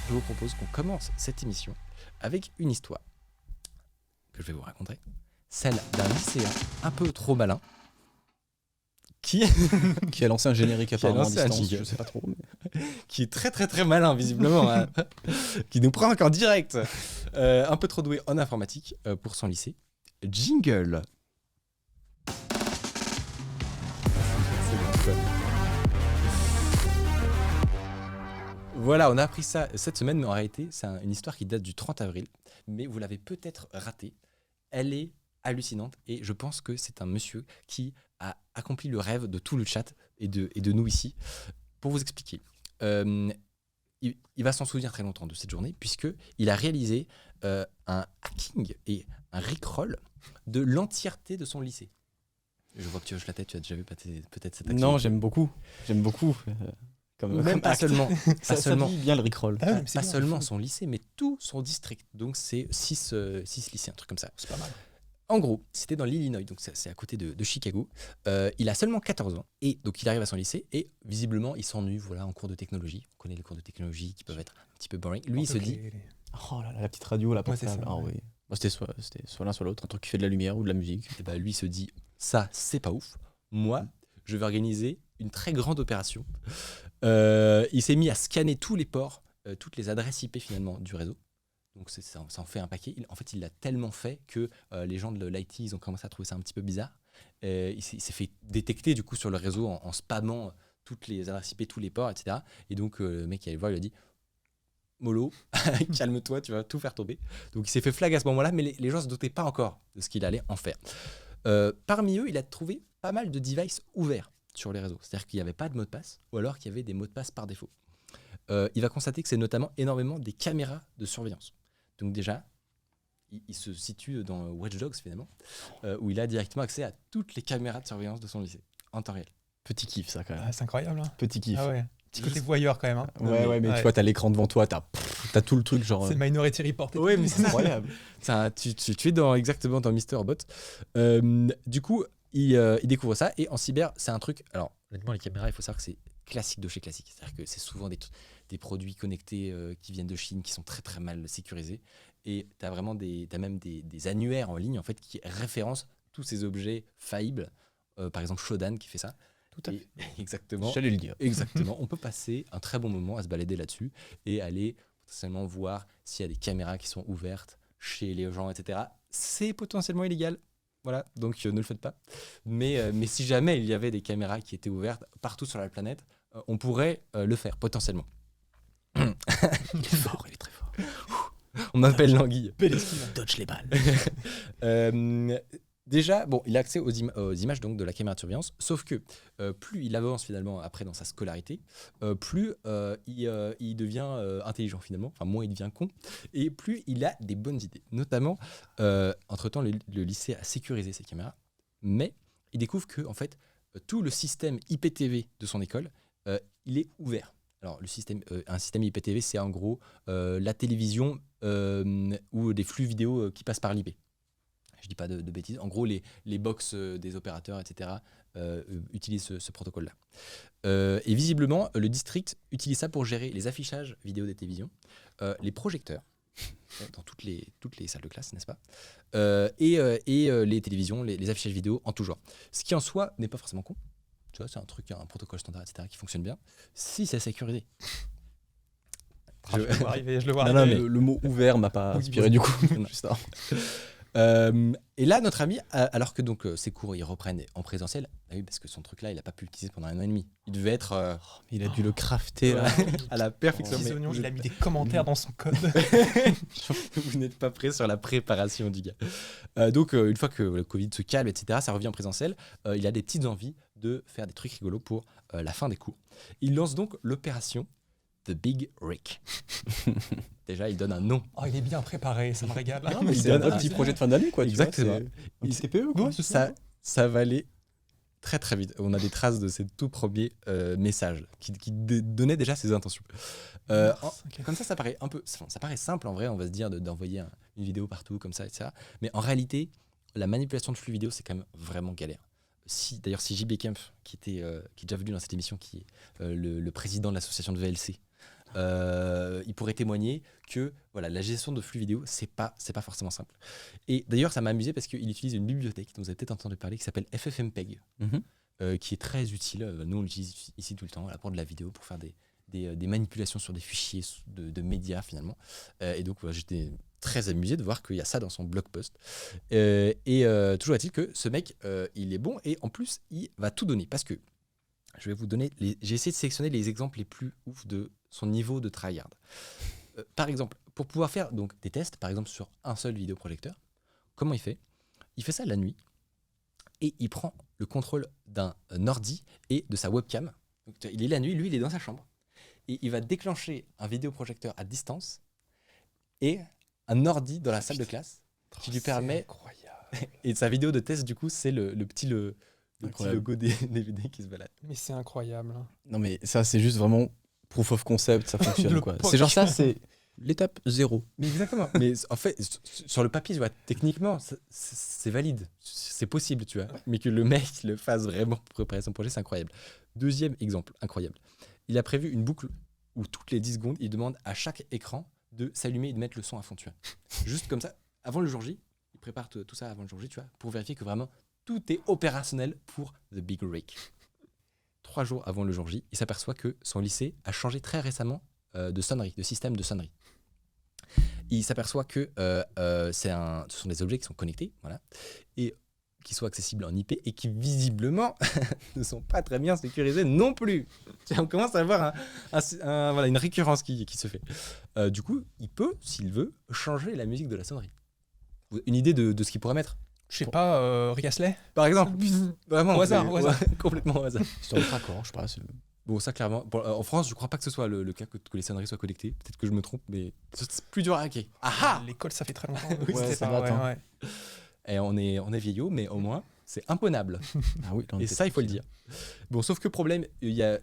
je vous propose qu'on commence cette émission avec une histoire que je vais vous raconter. Celle d'un lycéen un peu trop malin qui a lancé un générique Qui a apparemment à lancé un distance, jingle. je sais pas trop. Mais... qui est très très très malin visiblement, hein, qui nous prend en direct, un peu trop doué en informatique pour son lycée. Jingle. Voilà, on a appris ça cette semaine, mais en réalité, c'est une histoire qui date du 30 avril, mais vous l'avez peut-être ratée. Elle est hallucinante et je pense que c'est un monsieur qui a accompli le rêve de tout le chat et de nous ici. Pour vous expliquer, il va s'en souvenir très longtemps de cette journée, puisqu'il a réalisé un hacking et un rickroll de l'entièreté de son lycée. Je vois que tu hoches la tête, tu as déjà vu peut-être cette action. Non, j'aime beaucoup. Même pas seulement. Ça dit bien le rickroll. Ah oui, pas seulement son lycée, mais tout son district. Donc c'est 6 lycées, un truc comme ça. C'est pas mal. En gros, c'était dans l'Illinois, donc c'est à côté de Chicago. Il a seulement 14 ans, et donc il arrive à son lycée, et visiblement, il s'ennuie en cours de technologie. On connaît les cours de technologie qui peuvent être un petit peu boring. Lui, il se dit... Oh là là, la petite radio, la portable. c'est ça, Ah ouais. oui. Bon, c'était soit l'un, soit l'autre, un truc qui fait de la lumière ou de la musique. Et bah, lui se dit, ça, c'est pas ouf. Moi, je vais organiser une très grande opération. Il s'est mis à scanner tous les ports, toutes les adresses IP finalement du réseau. Donc ça en fait un paquet. En fait, il l'a tellement fait que les gens de l'IT, ils ont commencé à trouver ça un petit peu bizarre. Il s'est fait détecter du coup sur le réseau en spammant toutes les adresses IP, tous les ports, etc. Et donc le mec qui allait le voir, il lui a dit mollo, calme-toi, tu vas tout faire tomber. Donc il s'est fait flag à ce moment-là, mais les gens ne se doutaient pas encore de ce qu'il allait en faire. Parmi eux, il a trouvé pas mal de devices ouverts sur les réseaux. C'est-à-dire qu'il n'y avait pas de mot de passe, ou alors qu'il y avait des mots de passe par défaut. Il va constater que c'est notamment énormément des caméras de surveillance. Donc déjà, il se situe dans Watch Dogs finalement, où il a directement accès à toutes les caméras de surveillance de son lycée, en temps réel. Petit kiff, ça, quand même. Ah, c'est incroyable. Hein. Petit kiff. Ah ouais. Petit côté voyeur quand même. Hein. Ouais, mais tu vois, t'as l'écran devant toi, t'as tout le truc, genre... C'est Minority Report. Oui, mais c'est incroyable. Tu es exactement dans Mister Bot. Du coup, il découvre ça, et en cyber, c'est un truc... Alors, honnêtement, les caméras, il faut savoir que c'est classique de chez classique. C'est-à-dire que c'est souvent des produits connectés qui viennent de Chine, qui sont très très mal sécurisés. Et tu as même des annuaires en ligne en fait, qui référencent tous ces objets faillibles. Par exemple, Shodan qui fait ça. Tout à fait. Exactement. J'allais le dire. Exactement. On peut passer un très bon moment à se balader là-dessus et aller potentiellement voir s'il y a des caméras qui sont ouvertes chez les gens, etc. C'est potentiellement illégal. Voilà, donc ne le faites pas. Mais si jamais il y avait des caméras qui étaient ouvertes partout sur la planète, on pourrait le faire, potentiellement. Il est fort, il est très fort. On m'appelle l'anguille. Dodge les balles. Déjà, bon, il a accès aux images donc, de la caméra de surveillance, sauf que plus il avance finalement après dans sa scolarité, plus il devient intelligent finalement, enfin moins il devient con, et plus il a des bonnes idées. Notamment, entre-temps, le lycée a sécurisé ses caméras, mais il découvre que en fait, tout le système IPTV de son école, il est ouvert. Alors, un système IPTV, c'est en gros la télévision ou des flux vidéo qui passent par l'IP. Je dis pas de bêtises. En gros, les box des opérateurs, etc., utilisent ce protocole-là. Et visiblement, le district utilise ça pour gérer les affichages vidéo des télévisions, les projecteurs, dans toutes les salles de classe, n'est-ce pas, et les télévisions, les affichages vidéo en tout genre. Ce qui en soi n'est pas forcément con. Tu vois, c'est un protocole standard, etc., qui fonctionne bien, si c'est sécurisé. Je le vois arriver. Non, mais le mot ouvert m'a pas inspiré du coup. Juste avant. Et là, notre ami, alors que donc ses cours ils reprennent en présentiel, oui, parce que son truc là, il a pas pu l'utiliser pendant 1 an et demi. Il devait être, il a dû le crafter à la perfection. Petits oignons, il a mis des commentaires dans son code. Vous n'êtes pas prêt sur la préparation du gars. Donc, une fois que le Covid se calme, etc., ça revient en présentiel. Il a des petites envies de faire des trucs rigolos pour la fin des cours. Il lance donc l'opération The Big Rick. Déjà, il donne un nom. Oh, il est bien préparé, ça me régale. Non, mais c'est un petit projet de fin d'année, quoi. Exactement. Un petit TPE, quoi. Ouais, c'est ça. Ça va aller très très vite. On a des traces de ces tout premiers messages qui donnaient déjà ses intentions. Okay. Comme ça paraît un peu, ça paraît simple en vrai. On va se dire d'envoyer une vidéo partout comme ça, etc. Mais en réalité, la manipulation de flux vidéo, c'est quand même vraiment galère. D'ailleurs, JB Kempf, qui est déjà venu dans cette émission, qui est le président de l'association de VLC, il pourrait témoigner que voilà, la gestion de flux vidéo, c'est pas forcément simple. Et d'ailleurs, ça m'a amusé parce qu'il utilise une bibliothèque dont vous avez peut-être entendu parler qui s'appelle FFmpeg, qui est très utile. Nous, on l'utilise ici tout le temps voilà, pour de la vidéo, pour faire des manipulations sur des fichiers de médias finalement. Et donc, voilà, j'étais très amusé de voir qu'il y a ça dans son blog post. Toujours est-il que ce mec, il est bon et en plus, il va tout donner parce que je vais vous donner, j'ai essayé de sélectionner les exemples les plus ouf de son niveau de tryhard. Par exemple, pour pouvoir faire donc, des tests, par exemple sur un seul vidéoprojecteur, comment il fait ? Il fait ça la nuit et il prend le contrôle d'un ordi et de sa webcam. Donc, il est la nuit, lui il est dans sa chambre et il va déclencher un vidéoprojecteur à distance et un ordi dans la salle de classe qui lui permet... Et sa vidéo de test du coup c'est le petit logo des DVD qui se balade. Mais c'est incroyable. Non mais ça c'est juste vraiment proof of concept, ça fonctionne quoi. C'est genre ça, c'est l'étape 0. Mais exactement. Mais en fait, sur le papier, tu vois, techniquement, c'est valide. C'est possible, tu vois. Mais que le mec le fasse vraiment pour préparer son projet, c'est incroyable. Deuxième exemple, incroyable. Il a prévu une boucle où toutes les 10 secondes, il demande à chaque écran de s'allumer et de mettre le son à fond, tu vois. Juste comme ça, avant le jour J, il prépare tout ça avant le jour J, tu vois, pour vérifier que vraiment tout est opérationnel pour The Big Rig. 3 jours avant le jour J, il s'aperçoit que son lycée a changé très récemment de sonnerie, de système de sonnerie. Il s'aperçoit que ce sont des objets qui sont connectés, voilà, et qui sont accessibles en IP et qui visiblement ne sont pas très bien sécurisés non plus. On commence à avoir voilà, une récurrence qui se fait. Du coup, il peut, s'il veut, changer la musique de la sonnerie. Une idée de ce qu'il pourrait mettre ? Je sais pas, Rick Astley Par exemple, vraiment au hasard. complètement au hasard. Sur le accord, je sais pas. Bon, ça clairement. En France, je crois pas que ce soit le cas que les sonneries soient connectées. Peut-être que je me trompe, mais c'est plus dur à hacker. Ah L'école, ça fait très longtemps. Oui, c'était ça date, hein. Et on est vieillot, mais au moins, c'est imponnable. Ah oui, Et ça, il faut le dire. Bon, sauf que problème,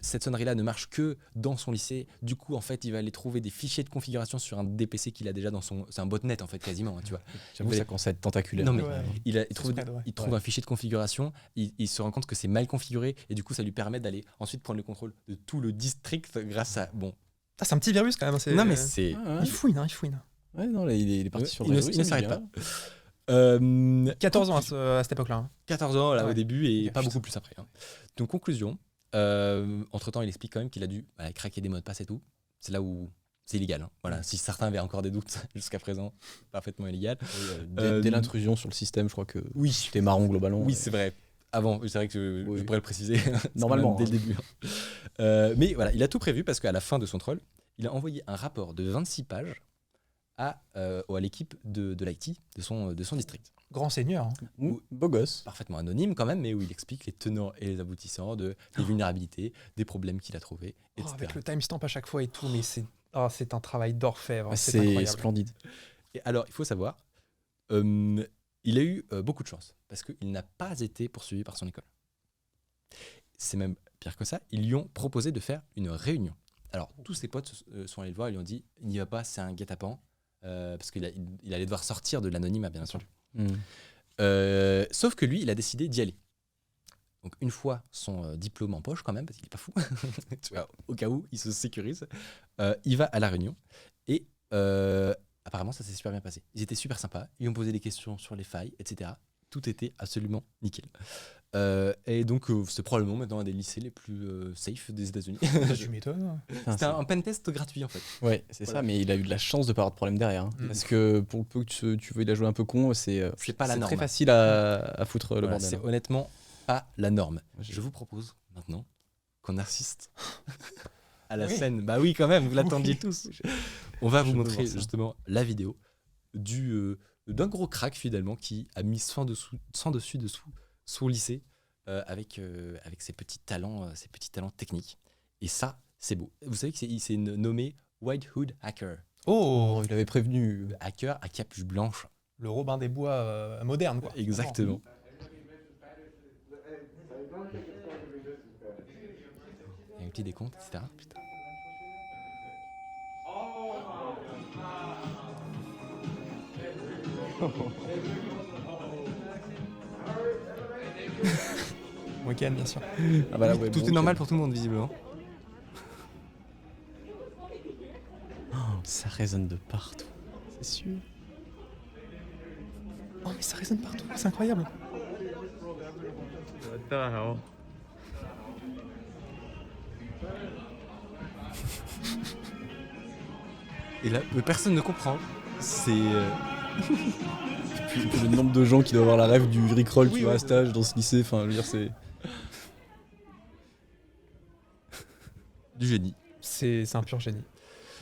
cette sonnerie-là ne marche que dans son lycée. Du coup, en fait, il va aller trouver des fichiers de configuration sur un des PC qu'il a déjà dans son... C'est un botnet, en fait, quasiment, hein, tu vois. J'avoue, ça commence à être tentaculaire. Non, mais Ouais. il trouve Ouais. un fichier de configuration, il se rend compte que c'est mal configuré, et du coup, ça lui permet d'aller ensuite prendre le contrôle de tout le district grâce à... Bon. Ah, c'est un petit virus quand même. Non, mais c'est... Il fouine, hein, il fouine. Ouais, non, là, il est parti sur Il le ne réseau, ça s'arrête me pas. dit, hein. 14 ans à cette époque-là. 14 ans là, au Ouais. début et pas Putain. beaucoup plus après. Hein. Donc conclusion, entre-temps il explique quand même qu'il a dû craquer des mots de passe et tout. C'est là où c'est illégal. Hein. Voilà, si certains avaient encore des doutes jusqu'à présent, parfaitement illégal. Dès l'intrusion sur le système, je crois que Oui, c'était marron globalement. oui c'est vrai. Avant, c'est vrai que Oui. je pourrais le préciser. Normalement, dès le début. Mais voilà, il a tout prévu parce qu'à la fin de son troll, il a envoyé un rapport de 26 pages à l'équipe de l'IT de son district. Grand seigneur. Hein. Beau gosse. Parfaitement anonyme quand même, mais où il explique les tenants et les aboutissants des vulnérabilités, des problèmes qu'il a trouvés, Oh, etc. avec le timestamp à chaque fois et tout, mais c'est un travail d'orfèvre. Ah, c'est c'est incroyable. splendide. Et alors, il faut savoir, il a eu beaucoup de chance, parce qu'il n'a pas été poursuivi par son école. C'est même pire que ça, ils lui ont proposé de faire une réunion. Alors, tous ses potes sont allés le voir, ils lui ont dit, n'y va pas, c'est un guet-apens, parce qu'il allait devoir sortir de l'anonymat, bien entendu. Sauf que lui, il a décidé d'y aller. Donc une fois son diplôme en poche quand même, parce qu'il est pas fou, tu vois, au cas où il se sécurise, il va à la réunion et apparemment ça s'est super bien passé. Ils étaient super sympas, ils ont posé des questions sur les failles, etc. Tout était absolument nickel. Et donc c'est probablement maintenant un des lycées les plus safe des États-Unis. Tu m'étonnes. C'était un pentest gratuit en fait. Ouais, c'est Voilà. ça, mais il a eu de la chance de pas avoir de problème derrière. Hein. Mm. Parce que pour le peu que tu veuilles la jouer un peu con, c'est pas la très norme. facile à foutre le Voilà, bordel. c'est hein. honnêtement pas la norme. Moi, Je vous propose maintenant qu'on assiste à la Oui. scène. Bah oui, quand même, vous l'attendiez tous. On va vous Je veux montrer voir ça. justement la vidéo d'un gros crack finalement qui a mis sans dessus dessous son lycée avec ses petits talents techniques. Et ça, c'est beau. Vous savez qu'il s'est nommé White Hood Hacker. Oh, Oh, il avait prévenu. Hacker à capuche blanche. le Robin des Bois moderne, quoi. Exactement. Il y a un petit décompte, etc. Putain. Week-end, bien sûr. Ah bah là, ouais, Tout bon, est normal ok. pour tout le monde, visiblement. Ça résonne de partout. C'est sûr. Oh, mais ça résonne partout, c'est incroyable. Et là, mais personne ne comprend. C'est. Puis le nombre de gens qui doivent avoir la rêve du Rickroll, tu vois, à stage dans ce lycée, enfin, je veux dire, c'est. Du génie. C'est un pur génie.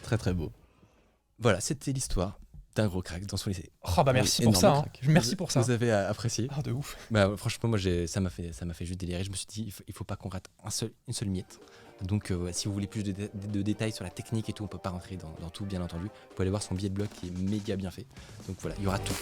Très très beau. Voilà, c'était l'histoire d'un gros crack dans son lycée. Oh bah merci Oui, pour ça. énorme Hein. crack. Merci pour ça. Vous avez apprécié. Ah de ouf. Bah, franchement, moi, ça m'a fait juste délirer. Je me suis dit, il faut pas qu'on rate une seule miette. Donc, si vous voulez plus de détails sur la technique et tout, on peut pas rentrer dans tout, bien entendu. Vous pouvez aller voir son billet de blog qui est méga bien fait. Donc voilà, il y aura tout.